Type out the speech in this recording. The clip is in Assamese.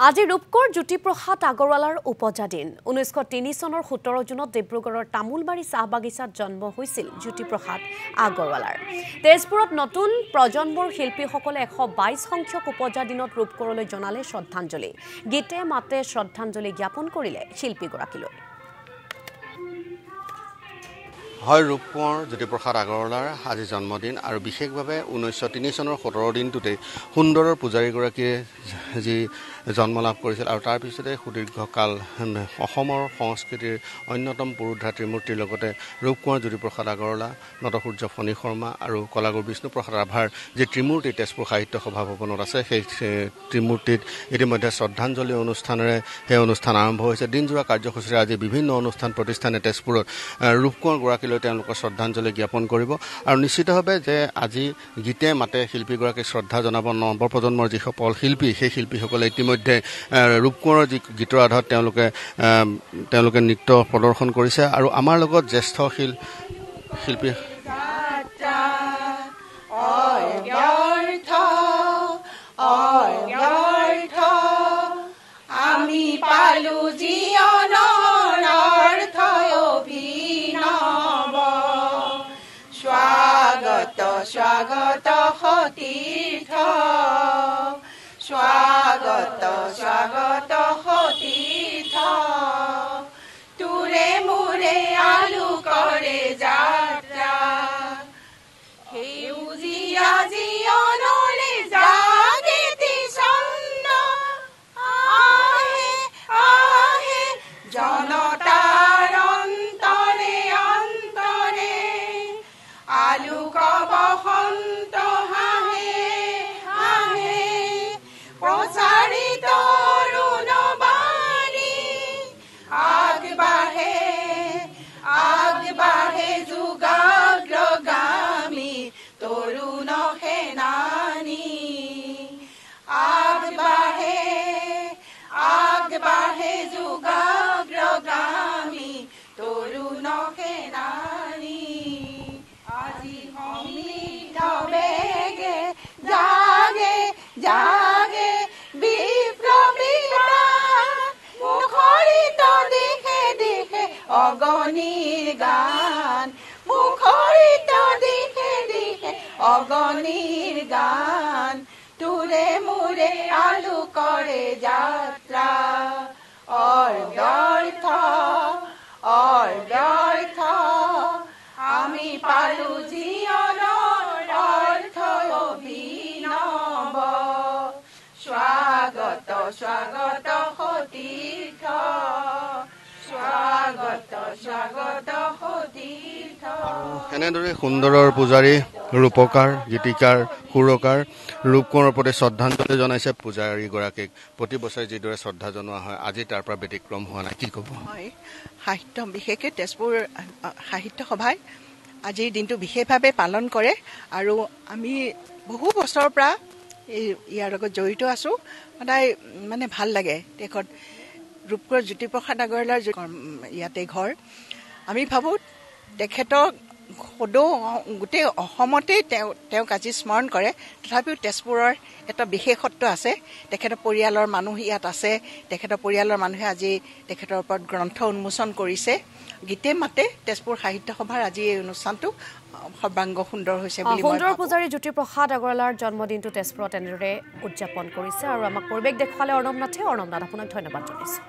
আজি ৰূপকৰ জ্যোতিপ্ৰসাদ আগৰৱালাৰ উপজা দিন 1903 চনৰ 17 জুনত ডিব্ৰুগড়ৰ তামুলবাৰী চাহ বাগিচাত জন্ম হৈছিল জ্যোতিপ্ৰসাদ আগৰৱালাৰ তেজপুৰত নতুন প্ৰজন্মৰ শিল্পীসকলে 122 সংখ্যক উপজা দিনত ৰূপকৰলৈ জনালে শ্ৰদ্ধাঞ্জলি গীতে মাতে শ্ৰদ্ধাঞ্জলি জ্ঞাপন কৰিলে শিল্পীগৰাকীলৈ হয় ৰূপকৰ জ্যোতিপ্ৰসাদ আগৰৱালাৰ আজি জন্মদিন আৰু বিশেষভাৱে 1903 চনৰ 17 দিনটোতে সুন্দৰৰ পূজাৰীগৰাকীয়ে যি জন্ম লাভ কৰিছিল আৰু তাৰ পিছতে সুদীৰ্ঘকাল অসমৰ সংস্কৃতিৰ অন্যতম পুৰুধা ত্ৰিমূৰ্তিৰ লগতে ৰূপকৰ জ্যোতিপ্ৰসাদ আগৰৱালা নটসূৰ্য ফণী শৰ্মা আৰু কলাগুৰু বিষ্ণুপ্ৰসাদ ৰাভাৰ যি ত্ৰিমূৰ্তি তেজপুৰ সাহিত্য সভা ভৱনত আছে সেই ত্ৰিমূৰ্তিত ইতিমধ্যে শ্ৰদ্ধাঞ্জলি অনুষ্ঠানেৰে সেই অনুষ্ঠান আৰম্ভ হৈছে দিনজোৰা কাৰ্যসূচীৰে আজি বিভিন্ন অনুষ্ঠান প্ৰতিষ্ঠানে তেজপুৰত ৰূপকৰ গৰাকীলৈ তেওঁলোকৰ শ্ৰদ্ধাঞ্জলি জ্ঞাপন কৰিব আৰু নিশ্চিতভাৱে যে আজি গীতে মাতে শিল্পীগৰাকীক শ্ৰদ্ধা জনাব নৱপ্ৰজন্মৰ যিসকল শিল্পী সেই শিল্পীসকলে ইতিমধ্যে ৰূপকোঁৱৰৰ যি গীতৰ আধাৰত তেওঁলোকে নৃত্য প্ৰদৰ্শন কৰিছে আৰু আমাৰ লগত জ্যেষ্ঠ শিল্পী আমি পালো জীবনৰ অৰ্থ অভিনৱ স্বাগত স্বাগত সতীৰ্থ স্বাগত স্বাগত সতীৰ্থ তোৰে মোৰে আলোকৰে যাত্ৰা সেউজীয়া জীৱনৰে জাগৃতি ছন্দ আহে আহে জনতাৰ অন্তৰে অন্তৰে আলোক বসন্ত হাঁহে হাঁহে প্ৰচাৰিত অৰুণবাণী আগবাঢ়ে আগবাঢ়ে যুগাগ্ৰগামী তৰুণ সেনানী আগবাঢ়ে আগবাঢ়ে যুগাগ্ৰগামী তৰুণ সেনানী আজি সমৃদ্ধ বেগে জাগে জাগে বিপ্লৱীতা মুখৰিত দিশে দিশে অগণিৰ গান মুখৰিত দিশে দিশে অগণিৰ গান তোৰে মোৰে আলোকৰে যাত্ৰা অৰ্গৰ্থ অৰ্গৰ্থ আমি পালো জীৱনৰ অৰ্থ অভিনৱ স্বাগত স্বাগত সতীৰ্থ স্বাগত স্বাগত সতীৰ্থ এনেদৰে সুন্দৰৰ পূজাৰী ৰূপকাৰ গীতিকাৰ সুৰকাৰ ৰূপকোঁৱৰৰ প্ৰতি শ্ৰদ্ধাঞ্জলি জনাইছে পূজাৰীগৰাকীক প্ৰতি বছৰে যিদৰে শ্ৰদ্ধা জনোৱা হয় আজি তাৰ পৰা ব্যতিক্ৰম হোৱা নাই কি ক'ব হয় সাহিত্য বিশেষকৈ তেজপুৰ সাহিত্য সভাই আজিৰ দিনটো বিশেষভাৱে পালন কৰে আৰু আমি বহু বছৰৰ পৰা ইয়াৰ লগত জড়িত আছোঁ সদায় মানে ভাল লাগে তেখেত ৰূপকৰ জ্যোতিপ্ৰসাদ আগৰৱালাৰ ইয়াতে ঘৰ আমি ভাবোঁ তেখেতক সদৌ গোটেই অসমতেই তেওঁক আজি স্মৰণ কৰে তথাপিও তেজপুৰৰ এটা বিশেষত্ব আছে তেখেতৰ পৰিয়ালৰ মানুহ ইয়াত আছে তেখেতৰ পৰিয়ালৰ মানুহে আজি তেখেতৰ ওপৰত গ্ৰন্থ উন্মোচন কৰিছে গীতে মাতে তেজপুৰ সাহিত্য সভাৰ আজি এই অনুষ্ঠানটো সৰ্বাংগ সুন্দৰ হৈছে বুলি সুন্দৰ পূজাৰী জ্যোতিপ্ৰসাদ আগৰৱালাৰ জন্মদিনটো তেজপুৰত এনেদৰে উদযাপন কৰিছে আৰু আমাক পৰিৱেশ দেখুৱালে অৰ্ণৱ নাথে আপোনাক ধন্যবাদ জনাইছোঁ